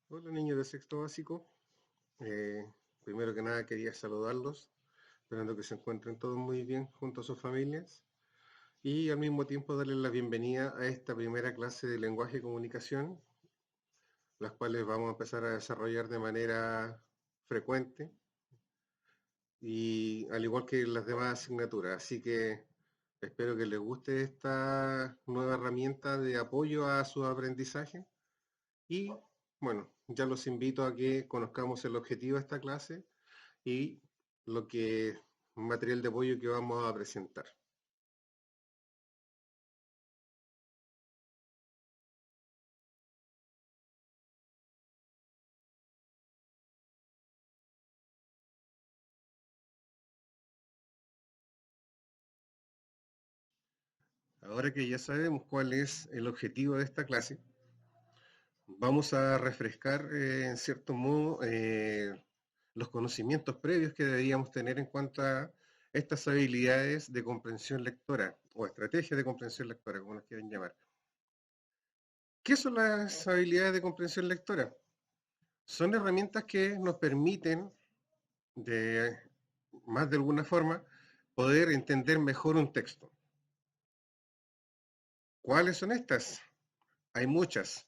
Hola niños de sexto básico. Eh, Primero que nada quería saludarlos, esperando que se encuentren todos muy bien junto a sus familias y al mismo tiempo darles la bienvenida a esta primera clase de lenguaje y comunicación, las cuales vamos a empezar a desarrollar de manera frecuente y al igual que las demás asignaturas. Así que espero que les guste esta nueva herramienta de apoyo a su aprendizaje y bueno, ya los invito a que conozcamos el objetivo de esta clase y lo que material de apoyo que vamos a presentar. Ahora que ya sabemos cuál es el objetivo de esta clase, vamos a refrescar en cierto modo los conocimientos previos que deberíamos tener en cuanto a estas habilidades de comprensión lectora o estrategias de comprensión lectora, como las quieran llamar. ¿Qué son las habilidades de comprensión lectora? Son herramientas que nos permiten, de más de alguna forma, poder entender mejor un texto. ¿Cuáles son estas? Hay muchas,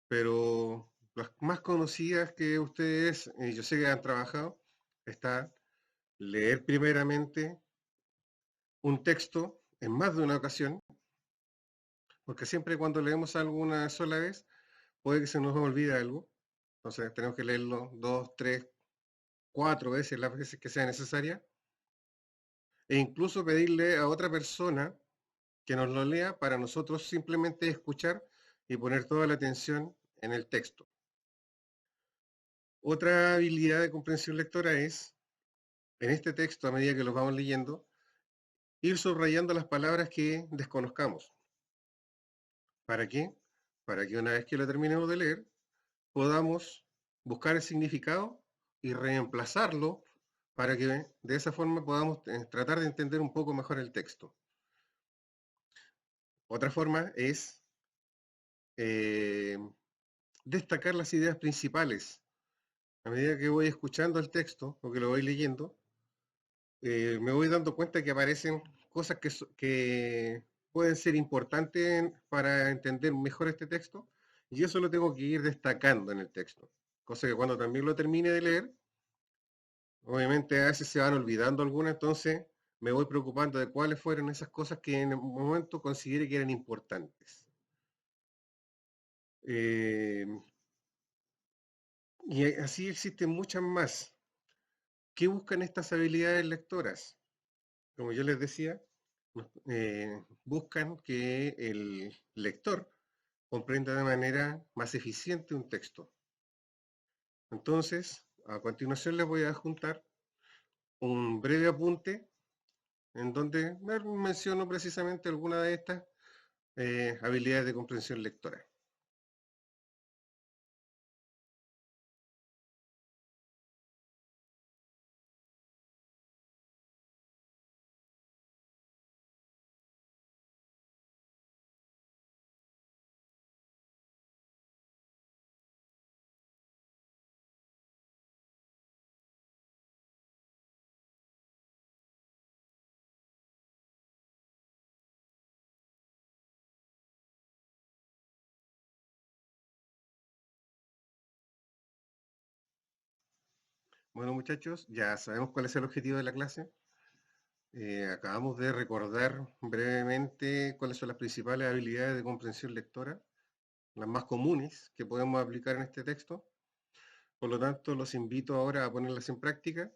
pero las más conocidas que ustedes, yo sé que han trabajado, está leer primeramente un texto en más de una ocasión, porque siempre cuando leemos algo una sola vez, puede que se nos olvide algo. Entonces tenemos que leerlo dos, tres, cuatro veces, las veces que sea necesaria, e incluso pedirle a otra persona que nos lo lea para nosotros simplemente escuchar y poner toda la atención en el texto. Otra habilidad de comprensión lectora es, en este texto, a medida que lo vamos leyendo, ir subrayando las palabras que desconozcamos. ¿Para qué? Para que una vez que lo terminemos de leer, podamos buscar el significado y reemplazarlo para que de esa forma podamos tratar de entender un poco mejor el texto. Otra forma es eh, destacar las ideas principales. A medida que voy escuchando el texto o que lo voy leyendo, me voy dando cuenta que aparecen cosas que pueden ser importantes para entender mejor este texto, y eso lo tengo que ir destacando en el texto. Cosa que cuando también lo termine de leer, obviamente a veces se van olvidando algunas, entonces me voy preocupando de cuáles fueron esas cosas que en el momento consideré que eran importantes. Eh, y así existen muchas más. ¿Qué buscan estas habilidades lectoras? Como yo les decía, buscan que el lector comprenda de manera más eficiente un texto. Entonces, a continuación les voy a juntar un breve apunte en donde menciono precisamente alguna de estas habilidades de comprensión lectora. Bueno muchachos, ya sabemos cuál es el objetivo de la clase. Acabamos de recordar brevemente cuáles son las principales habilidades de comprensión lectora, las más comunes que podemos aplicar en este texto. Por lo tanto, los invito ahora a ponerlas en práctica.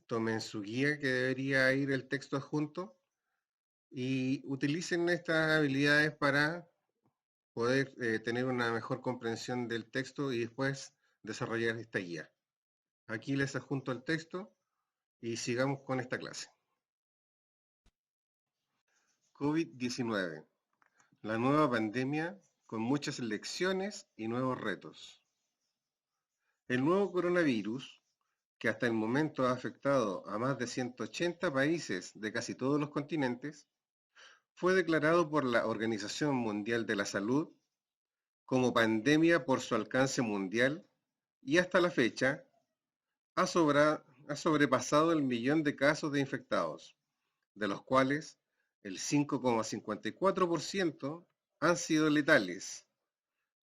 Tomen su guía que debería ir el texto adjunto y utilicen estas habilidades para poder tener una mejor comprensión del texto y después desarrollar esta guía. Aquí les adjunto el texto y sigamos con esta clase. COVID-19, la nueva pandemia con muchas lecciones y nuevos retos. El nuevo coronavirus, que hasta el momento ha afectado a más de 180 países de casi todos los continentes, fue declarado por la Organización Mundial de la Salud como pandemia por su alcance mundial y hasta la fecha ha sobrepasado el millón de casos de infectados, de los cuales el 5,54% han sido letales.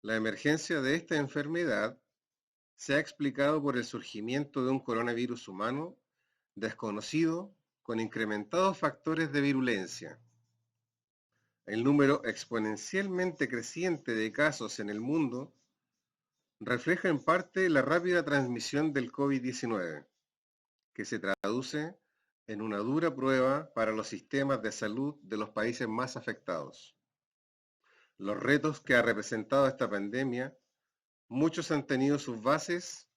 La emergencia de esta enfermedad se ha explicado por el surgimiento de un coronavirus humano desconocido con incrementados factores de virulencia. El número exponencialmente creciente de casos en el mundo refleja en parte la rápida transmisión del COVID-19, que se traduce en una dura prueba para los sistemas de salud de los países más afectados. Los retos que ha representado esta pandemia, muchos han tenido sus bases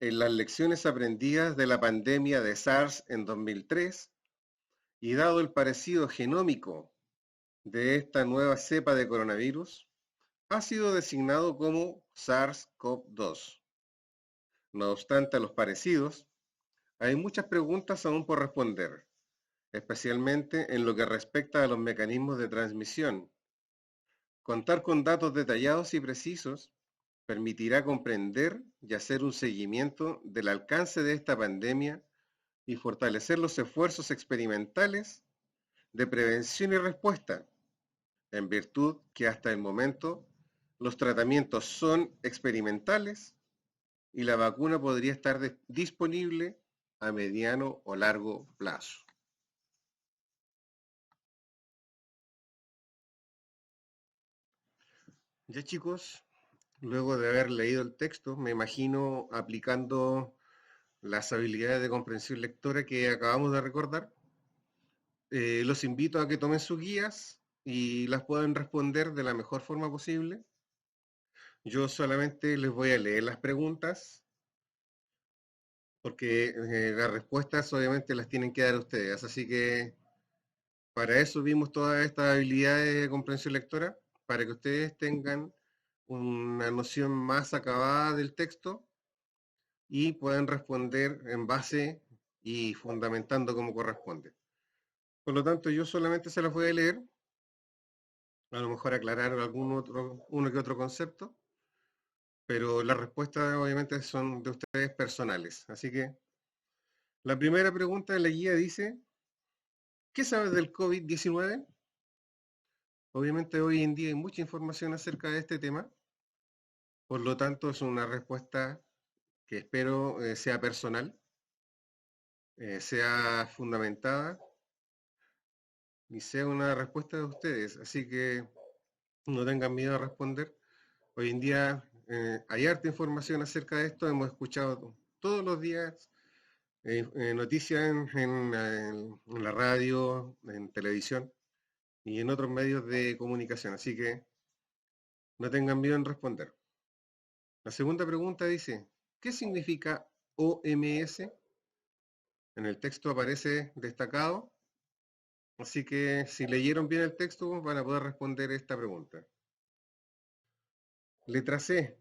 en las lecciones aprendidas de la pandemia de SARS en 2003 y dado el parecido genómico de esta nueva cepa de coronavirus, ha sido designado como SARS-CoV-2. No obstante a los parecidos, hay muchas preguntas aún por responder, especialmente en lo que respecta a los mecanismos de transmisión. Contar con datos detallados y precisos permitirá comprender y hacer un seguimiento del alcance de esta pandemia y fortalecer los esfuerzos experimentales de prevención y respuesta, en virtud que hasta el momento los tratamientos son experimentales y la vacuna podría estar disponible a mediano o largo plazo. Ya chicos, luego de haber leído el texto, me imagino aplicando las habilidades de comprensión lectora que acabamos de recordar. Los invito a que tomen sus guías y las puedan responder de la mejor forma posible. Yo solamente les voy a leer las preguntas porque las respuestas obviamente las tienen que dar ustedes. Así que para eso vimos todas estas habilidades de comprensión lectora, para que ustedes tengan una noción más acabada del texto y puedan responder en base y fundamentando como corresponde. Por lo tanto, yo solamente se las voy a leer, a lo mejor aclarar uno que otro concepto, pero las respuestas obviamente son de ustedes personales. Así que la primera pregunta de la guía dice, ¿qué sabes del COVID-19? Obviamente hoy en día hay mucha información acerca de este tema, por lo tanto es una respuesta que espero sea personal, sea fundamentada y sea una respuesta de ustedes. Así que no tengan miedo a responder. Hoy en día hay harta información acerca de esto, hemos escuchado todos los días noticias en la radio, en televisión y en otros medios de comunicación, así que no tengan miedo en responder. La segunda pregunta dice, ¿qué significa OMS? En el texto aparece destacado, así que si leyeron bien el texto van a poder responder esta pregunta. Letra C,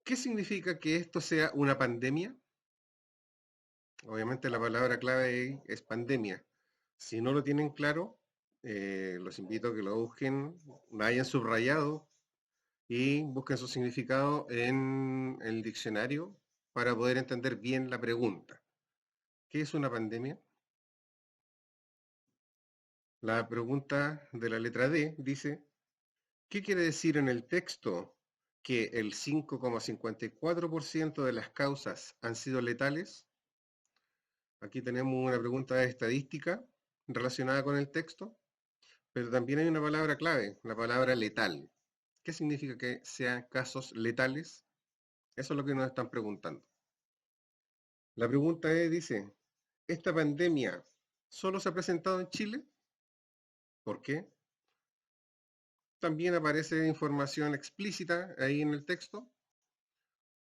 ¿qué significa que esto sea una pandemia? Obviamente la palabra clave es pandemia. Si no lo tienen claro, los invito a que lo busquen, vayan subrayado y busquen su significado en el diccionario para poder entender bien la pregunta. ¿Qué es una pandemia? La pregunta de la letra D dice, ¿qué quiere decir en el texto que el 5,54% de las causas han sido letales? Aquí tenemos una pregunta estadística relacionada con el texto, pero también hay una palabra clave, la palabra letal. ¿Qué significa que sean casos letales? Eso es lo que nos están preguntando. La pregunta dice, ¿esta pandemia solo se ha presentado en Chile? ¿Por qué? También aparece información explícita ahí en el texto,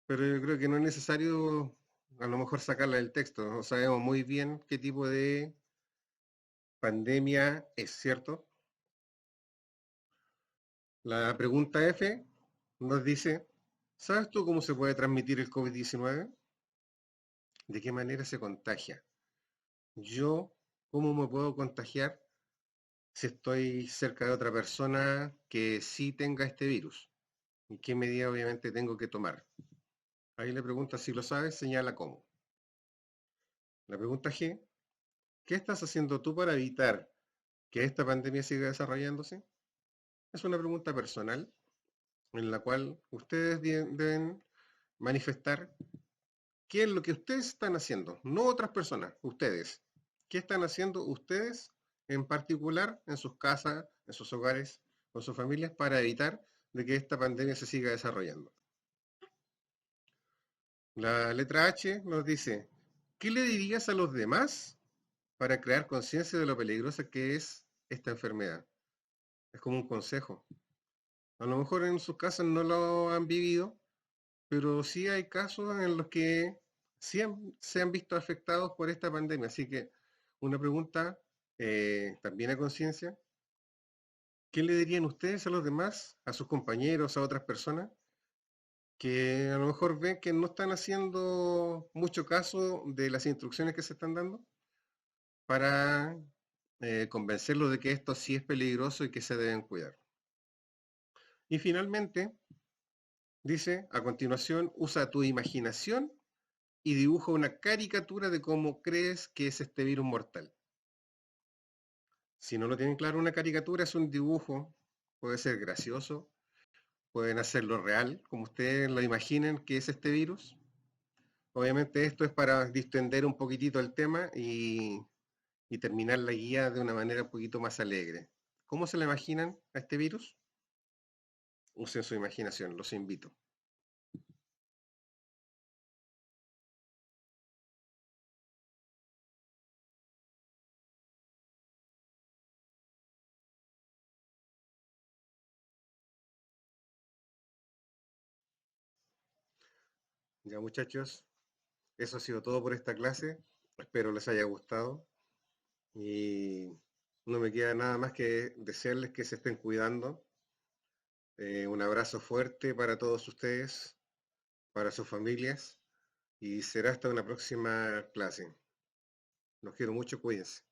pero yo creo que no es necesario a lo mejor sacarla del texto. No sabemos muy bien qué tipo de pandemia es, ¿cierto? La pregunta F nos dice, ¿sabes tú cómo se puede transmitir el COVID-19? ¿De qué manera se contagia? Yo, ¿cómo me puedo contagiar si estoy cerca de otra persona que sí tenga este virus? y qué medida obviamente tengo que tomar. Ahí le pregunta si lo sabes, señala cómo. La pregunta G, ¿qué estás haciendo tú para evitar que esta pandemia siga desarrollándose? Es una pregunta personal en la cual ustedes deben manifestar qué es lo que ustedes están haciendo, no otras personas, ustedes. ¿Qué están haciendo ustedes en particular en sus casas, en sus hogares, con sus familias para evitar de que esta pandemia se siga desarrollando? La letra H nos dice, ¿qué le dirías a los demás para crear conciencia de lo peligrosa que es esta enfermedad? Es como un consejo. A lo mejor en sus casas no lo han vivido, pero sí hay casos en los que se han visto afectados por esta pandemia. Así que una pregunta también a conciencia, ¿qué le dirían ustedes a los demás, a sus compañeros, a otras personas, que a lo mejor ven que no están haciendo mucho caso de las instrucciones que se están dando para convencerlos de que esto sí es peligroso y que se deben cuidar? Y finalmente, dice, a continuación, usa tu imaginación y dibuja una caricatura de cómo crees que es este virus mortal. Si no lo tienen claro, una caricatura es un dibujo, puede ser gracioso, pueden hacerlo real, como ustedes lo imaginen que es este virus. Obviamente esto es para distender un poquitito el tema y terminar la guía de una manera un poquito más alegre. ¿Cómo se lo imaginan a este virus? Usen su imaginación, los invito. Ya muchachos, eso ha sido todo por esta clase. Espero les haya gustado y no me queda nada más que desearles que se estén cuidando. Un abrazo fuerte para todos ustedes, para sus familias y será hasta una próxima clase. Los quiero mucho, cuídense.